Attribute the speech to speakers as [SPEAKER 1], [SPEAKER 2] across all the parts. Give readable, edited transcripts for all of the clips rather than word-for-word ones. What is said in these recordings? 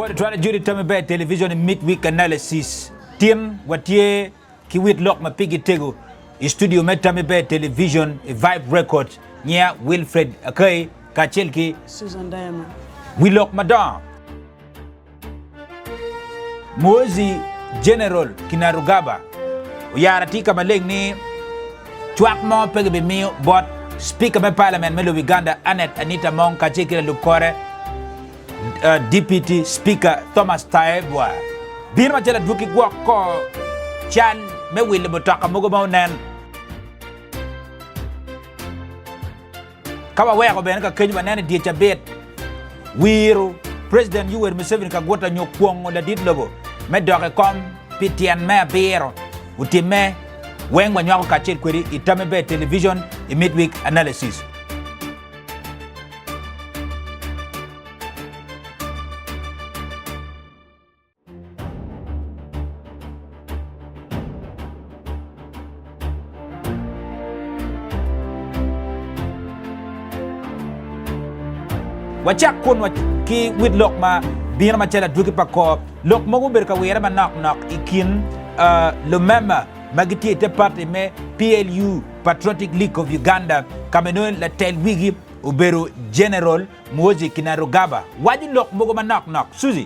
[SPEAKER 1] What try to do to me television midweek analysis. Team watie kiwit lock ma pigi tego. Studio metame television vibe record nya Wilfred Akai Kachelki
[SPEAKER 2] Susan Diamond.
[SPEAKER 1] We lock madam. Mozi General Kinarugaba. Uyara tika maleng ni chwak mo pege be mio but speaker me parliament melo Uganda Anita Mong Kachekira Lukore. Deputy Speaker Thomas Taebwa Birma jala duki gwa ko chan me wile mutaka mugo maunen kawa weko ben ka kenyu banane die chabet wiru President Yoweri Museveni ka gota nyokwongo la dit lobo me doke kom pitian me biro utime wengwa nyako ka chel kweri itame be television midweek analysis. Wachak kun ki with lock ma bina ma chela duki pa ko lock mo ber ka wera ma knock ikin le même magiti te parti me PLU Patriotic League of Uganda kamenon la tel wigi ubero General Mozi Kinarugaba wadi lock mo ma knock Suzy.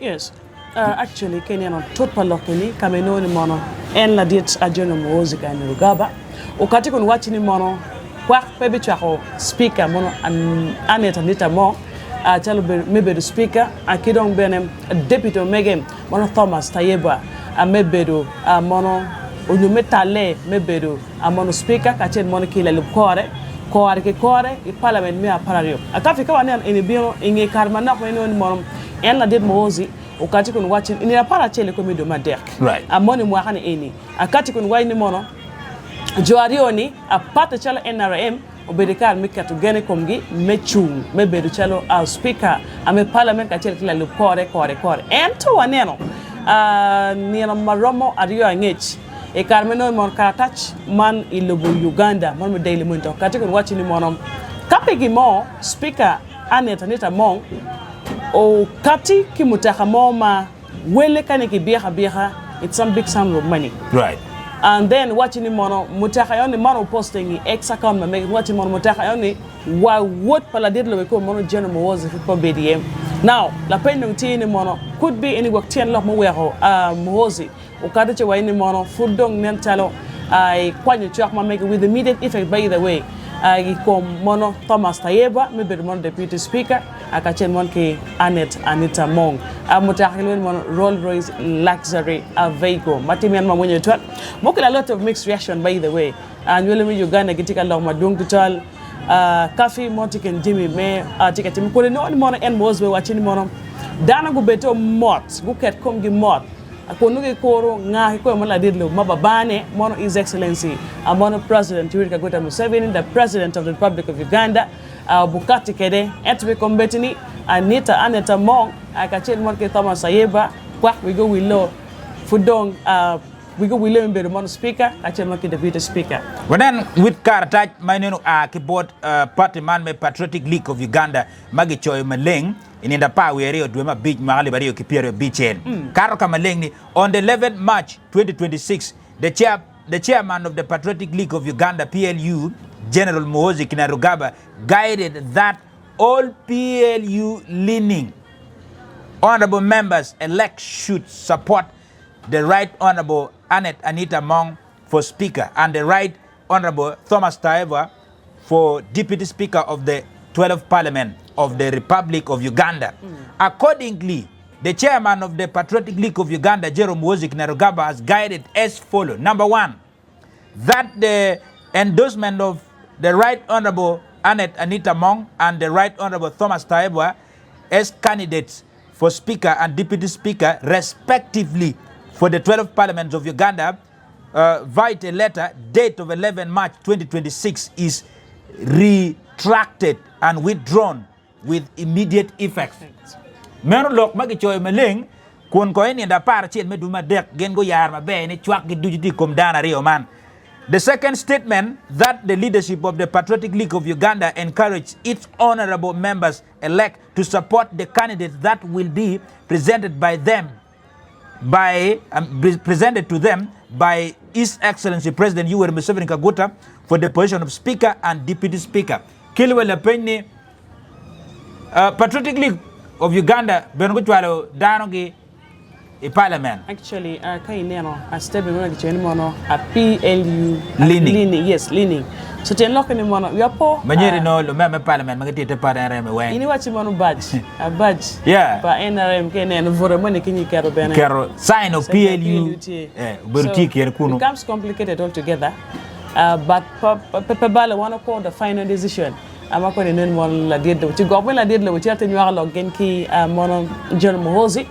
[SPEAKER 2] Yes. Actually Kenya no tot pa lock ni kamenon mono en la dit a General Mozi Kinarugaba ukati kun wachi ni mono kwa pebi chako speaker mono Anita Mong chalo mebedo speaker akidong benem deputy megem mono Thomas Taebwa mebedo mono onyumetale mebedo mono speaker kachen mono kila lukore kore i parliament me aparario akafika wane enibiro inge karmana ko eno mono en la det mozi ukati kun wachi ni apara chele ko medo madek
[SPEAKER 1] right
[SPEAKER 2] amoni mwakane eni akati kun wayni mono Joarioni a pata chalo NRM obedekar mikatu gene komgi mechung mebedu chalo speaker ame parliament ka chelo kila kore ento waneno nina maromo ariyo angech e karmeno mon karatach man ilubu Uganda mon me daily munto kati kun watching monom kapegi mo speaker Anita Mong o kati kimutaka mo ma wele kaneki biha it's some big sum of money
[SPEAKER 1] right.
[SPEAKER 2] And then watching him mono mutakayoni mono posting ex account me watching mono mutakayoni wa what pala did lo ko mono General was for BDM now la pending tini mono could be any work 10 lot mo wero mozi ukada che wa ni mono fudong nentalo I kwanyo chak ma make with immediate effect by the way I kom mono Thomas Taebwa me be mono deputy speaker akachen mon ki Anita Mong mutakayoni mono Rolls Royce luxury vehicle matimian ma mwenye twat mokil a lot of mixed reaction by the way and wele mi Uganda gitika law madung tutal kafi motiken jimi me tikati mi ko no mono en mozbe wachini mono dana go beto mot go ket kom gi mot akono ge koro nga ko mala didlo mababane mono his excellency mono president Yoweri Kaguta Museveni the president of the Republic of Uganda bukati kede etwe kombetini Anita Mong akachen mon ke Thomas Taebwa kwa we go willow fudong we go willow be mon speaker akachen mon ke deputy speaker
[SPEAKER 1] When with Karatach my name keyboard party man me Patriotic League of Uganda magi choy maleng ininda pa werio duema beach mahali bari kipiero beach en karo kama maleng ni on the 11th March 2026 the chairman of the Patriotic League of Uganda PLU General Mozi Kinarugaba guided that all PLU leaning honorable members elect should support the Right Honorable Anita Mong for Speaker and the Right Honorable Thomas Taebwa for Deputy Speaker of the 12th Parliament of the Republic of Uganda. Accordingly, the chairman of the Patriotic League of Uganda, General Mozi Kinarugaba, has guided as follows. Number one, that the endorsement of the Right Honorable Anita Mong and the Right Honorable Thomas Taebwa as candidates for Speaker and Deputy Speaker, respectively, for the 12th Parliament of Uganda, via a letter, date of 11 March 2026, is retracted and withdrawn with immediate effect. Meron lok magichoy maling kun ko ni da par chien meduma dek gen go yar ma be ni chwak gi dujuti kom dana rio man The second statement that the leadership of the Patriotic League of Uganda encouraged its honorable members elect to support the candidates that will be presented by them presented to them by His Excellency President Yoweri Museveni Kaguta for the position of Speaker and Deputy Speaker. Kilwe la penny Patriotic League of Uganda benugutwalo danogi in Parliament.
[SPEAKER 2] Actually, a step in a PLU
[SPEAKER 1] Leaning.
[SPEAKER 2] Yes, leaning. So ten lock in the mono. We are poor.
[SPEAKER 1] Manyeri no lumeme Parliament magati part NRM way.
[SPEAKER 2] You know what you want badge? A badge.
[SPEAKER 1] Yeah.
[SPEAKER 2] But NRM can and for money can you carry ben?
[SPEAKER 1] Kero sign of PLU.
[SPEAKER 2] It becomes complicated altogether. But Pepebala want to call the final decision. I'm not going to know la did to go when I did lo which you are login key mono John Mohosi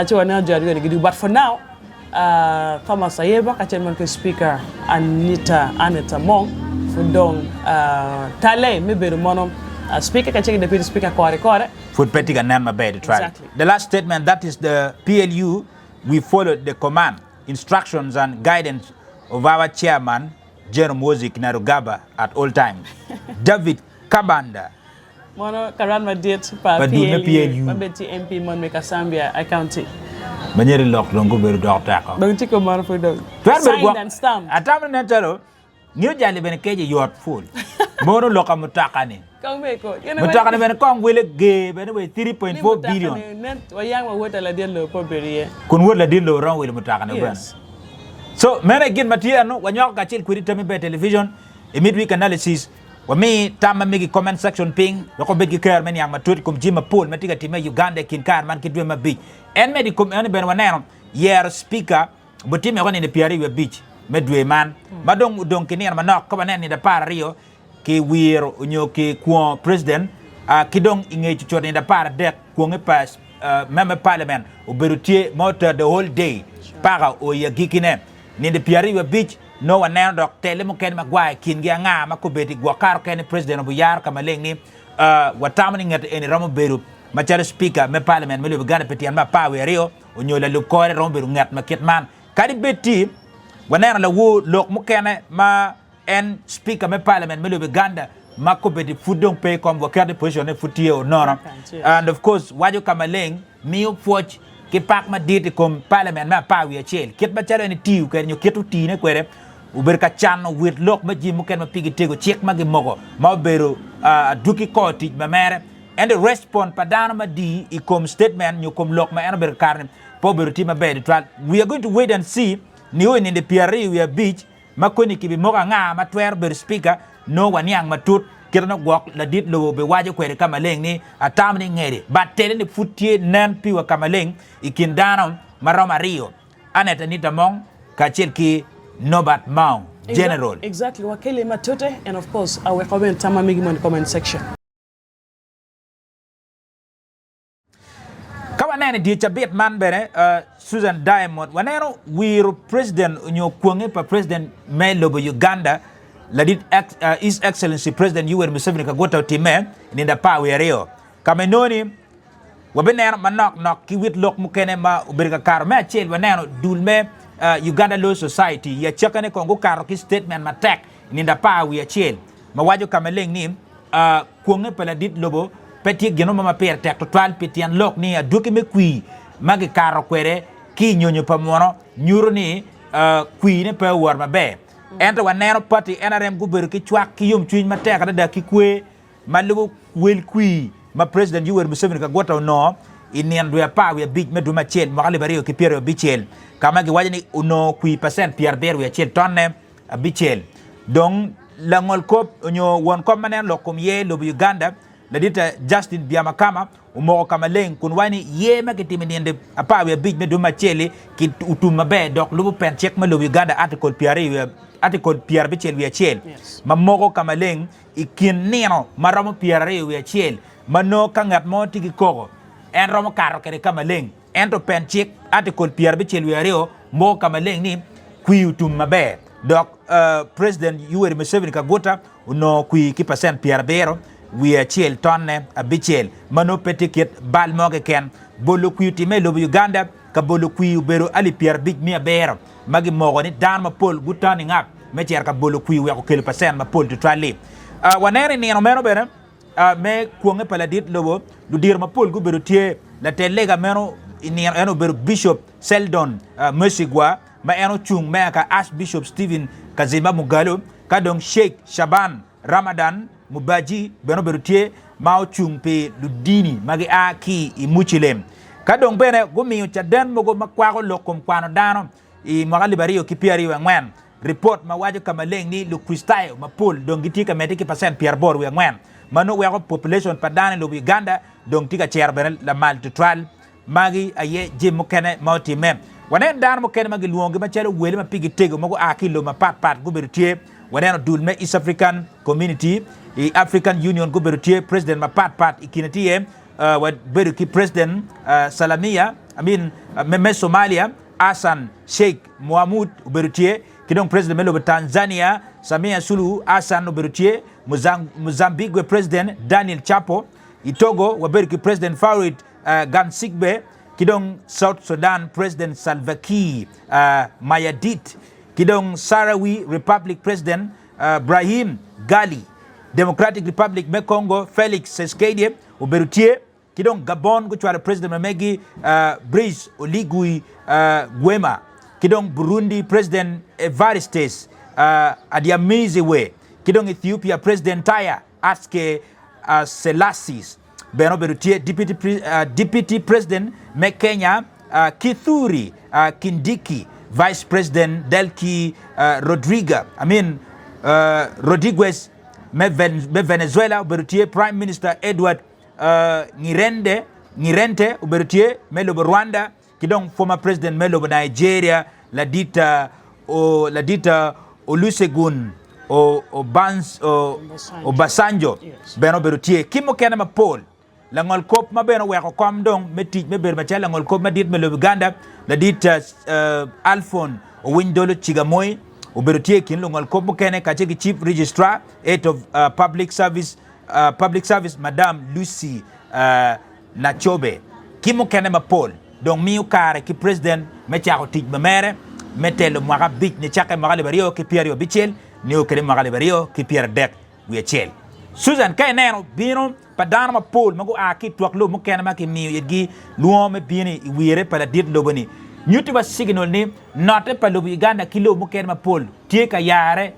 [SPEAKER 2] to another. But for now, Thomas Ayeba, Kachelman Speaker Anita Mong, Fundong Tale, maybe the mono Speaker Kachek Deputy Speaker Kore.
[SPEAKER 1] Food petting and Nama Bay to try.
[SPEAKER 2] Exactly.
[SPEAKER 1] The last statement, that is the PLU, we followed the command, instructions and guidance of our chairman, Jerome Wozik Narugaba at all times. David Kabanda.
[SPEAKER 2] Mono Karan date pa PLU. Mabeti MP Mon Mekasambia accounting.
[SPEAKER 1] Manyeri lock longo beru doctor.
[SPEAKER 2] Don't take a man for dog.
[SPEAKER 1] Signed
[SPEAKER 2] and stamp.
[SPEAKER 1] Atamu netero. New jali benekeje yot full. Mono loka mutakani.
[SPEAKER 2] Kongmeko.
[SPEAKER 1] Mutakani benekong wile ge benwe 3.4 billion.
[SPEAKER 2] Net wayang wawota la dielo po berie.
[SPEAKER 1] Kun wala dilo wrong wile mutakani ben. So mera gin matiano wanyok kachil kwirita mi be television a midweek analysis. Wami tama migi comment section ping yoko begi care meni yang matut kum jima pool matiga time Uganda kin kar man kidwe ma beach en medi kum en ben wanero yer speaker butime woni ne piari we beach medwe man madong udong kini man nok ko banen ni da para rio ki wir unyo ki kwa president kidong inge chuchore ni da para de kwa ngepas member parliament uberutie motor the whole day para o ya gikine ni de piari we beach no one now dok tele mo ken magwai kin gi nga makobeti gwakar ken president obu yar kamaleng ni watamani ngat eni ramo beru machara speaker me parliament me lu gana petian ma pawe rio onyola lu kore ramo beru ngat maket man kadi beti wanena la wo lok mo ken ma en speaker me parliament me lu ganda makobeti fudong pay kom wakar de position e futio nora and of course wajo kamaleng miu foch ki pak ma diti kom parliament ma pawe chel ket machara ni tiu ken nyo ketu ti ne kwere uberka chano with lock ma jimu ken ma pigi tego check ma gi mogo ma beru duki koti ma mere and the respond padana ma di I kom statement you kom lock ma eno ber karne po beru ti ma be try we are going to wait and see ni when in the PRA we are beach ma koni ki bi moga nga ma twer ber speaker no wanyang ma tut kirano gwak la dit lo be waje kwere kamaleng ni atamni ngere but tele ni futie nan piwa kamaleng ikindano maroma rio Anita Mong kachel ki Nobat Mao General.
[SPEAKER 2] Exactly. Wakele Matote, and of course, our comment Tama Migimo in the comment section.
[SPEAKER 1] Kawanani di chabit man bere Susan Diamond. Wanero we president unyo kuange pa president Melobo Uganda. Ladit His Excellency President Yoweri Museveni Kaguta time ninda pa rio. Kamenoni wabenero manok nok kiwit lok mukene ma uberga kar me chel wanero dulme Uganda Law Society ya chakane kongo karo ki statement matek ninda pa wi chel mawajo kameleng ni kuonge paladit lobo peti geno mama per tek to twal petian lok ni aduke me kui magi karo kwere ki nyonyo pamono nyuro ni kui ne pa war mabe ento wanero party NRM guberu ki chwak ki yom chuin matek da ki kwe malugo wel kui ma president Yoweri Museveni Kaguta no inian dua pa we big me duma chel makale bari ki piero bichel kama gi wajani uno kui percent pier der we chel tonne bichel donc la ngol ko nyo won ko manen lo kom ye lo Uganda la dita Justin Biamakama umo kama leng kun wani ye makiti menende apa we big me duma chele ki utuma be dok lu pen check ma lo Uganda article pier bichel we chel mamogo kama leng ikin neno maramo pier we chel mano kangat mo tigi koko en romo karo kere kamaleng ento pen check article pier bichel we reo mo kamaleng ni kui utum mabe dok president Yoweri Museveni Kaguta no kui ki percent pier bero we chel tonne bichel mano petiket bal moge ken bolo kui time lo Uganda ka bolo kui bero ali pier big mi bero magi mogo ni dan ma pol gutani ngap me cher ka bolo kui we ko kel percent ma pol to trali wanere ni no meno bene me kuonge paladit lobo du dir ma pol gu beru tie la telega meno ni eno beru bishop Seldon Mesigwa ma eno chung me ka Archbishop Stephen Kazimba Mugalo ka dong Sheikh Shaban Ramadan Mubaji beno beru tie mao chung pe du dini magi aki i muchilem ka dong bene gumi cha den mogo makwa ko lokom kwano dano i magali bario kipiari we ngwen report ma wajo kama leng ni lu kristai ma pol dong giti ka mediki percent pier bor we ngwen mano we ko population padane lo Uganda dong tika cher bene la mal to trial magi aye jim mokene mauti mem wanen dan mokene magi luongi ma chelo wele ma pigi tego mogo akilo ma pat go bertie wanen dul me East African Community i African Union go bertie president ma pat ikinati wa beruki president Salamia me Somalia Hassan Sheikh Mohamud bertie kidong president melo Tanzania Samia Suluhu Hassan bertie Mozambique president Daniel Chapo Togo wa beruki president Farid Gansigbe kidong South Sudan president Salva Kiir Mayardit kidong Sahrawi Republic president Brahim Gali Democratic Republic me Congo Felix Tshisekedi uberutie kidong Gabon go chwara president Mamegi Brice Oligui Nguema kidong Burundi president Evariste Adiamiziwe kidong Ethiopia president Taye Aske Selassie beno berutie deputy president me Kenya Kithuri Kindiki vice president Delki Rodriguez me Venezuela berutie prime minister Edward Ngirente uberutie melo Rwanda kidong former president melo Nigeria Ladita Olusegun Obasanjo beno berutie kimo kena ma Paul la ngol kop ma beno we ko kom dong metij me ber ma chala ngol kop ma dit melo Uganda Ladita Alphon Owindolo Chigamoy uberutie kin lo ngol kop mo kene ka cheki chief registrar head of public service Madame Lucy Nachobe kimo kene ma Paul donc mi ukare ki president me chako tij ma mere metelo maga bit ne chake maga bario ki Pierre Bichel ni o kene maga bario ki Pierre Dek wi chel Susan kay neno bino padana ma Paul mago aki twak lo mo kene ma ki mi yegi luo me bini wiere pala dit lo bani nyuti ba signal ni note pa lo Uganda kilo mo kene ma Paul tie ka yare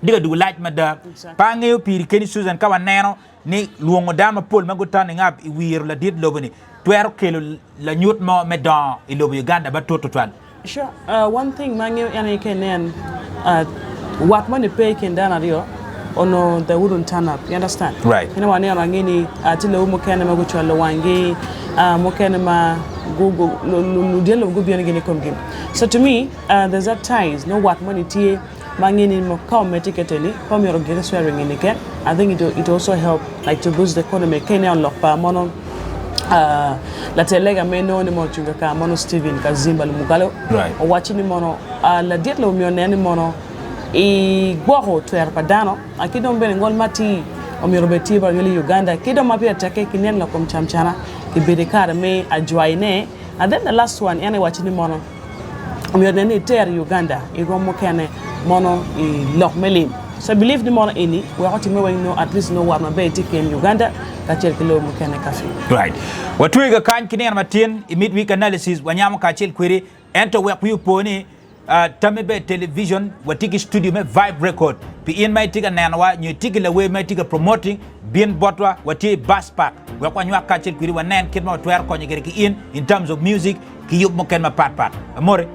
[SPEAKER 1] diga du laaj ma da pange piri keni Susan ka waneno ni luongo dan ma Paul mago tan ngab i wir la dit lo bani twer kelo la nyut mo me dan i lo Uganda ba to total.
[SPEAKER 2] Sure. One thing mangi yani kenen what money pay can dana rio or no they wouldn't turn up. You understand?
[SPEAKER 1] Right.
[SPEAKER 2] You know wani angini atile mo kene mago chwalo wangi mo kene ma go dielo go biyo ngini komgin. So to me there's that ties no what money tie mangini mo come metiketeli come your gere swearing in again. I think it also help like to boost the economy. Kenya unlock pa mono la telega meno ni mo chunga ka mono Stephen Kazimba Mugalo o wachi ni mono la diet lo mi onene mono e gwoho twer padano akido mbele ngol mati o mi robeti ba ngeli Uganda kido mapia take kinen la kom chamchana ki bedekar me ajwaine and then the last one yani wachi ni mono o mi onene ter Uganda e gomo kene mono e lok melim. So I believe the more any we ought to know at least know what my baby in Uganda kachel kilo mukene kafi.
[SPEAKER 1] Right. Watuiga kan kini matin midweek analysis wanyama kachel kwiri ento we kuyuponi tamebe television watiki studio me vibe record pi in my tiga nanwa nyu tigila we my tiga promoting bien botwa wati bass pack we kwanywa kachel kwiri wanen kidma twer konye ki in terms of music ki yup moken ma pat amore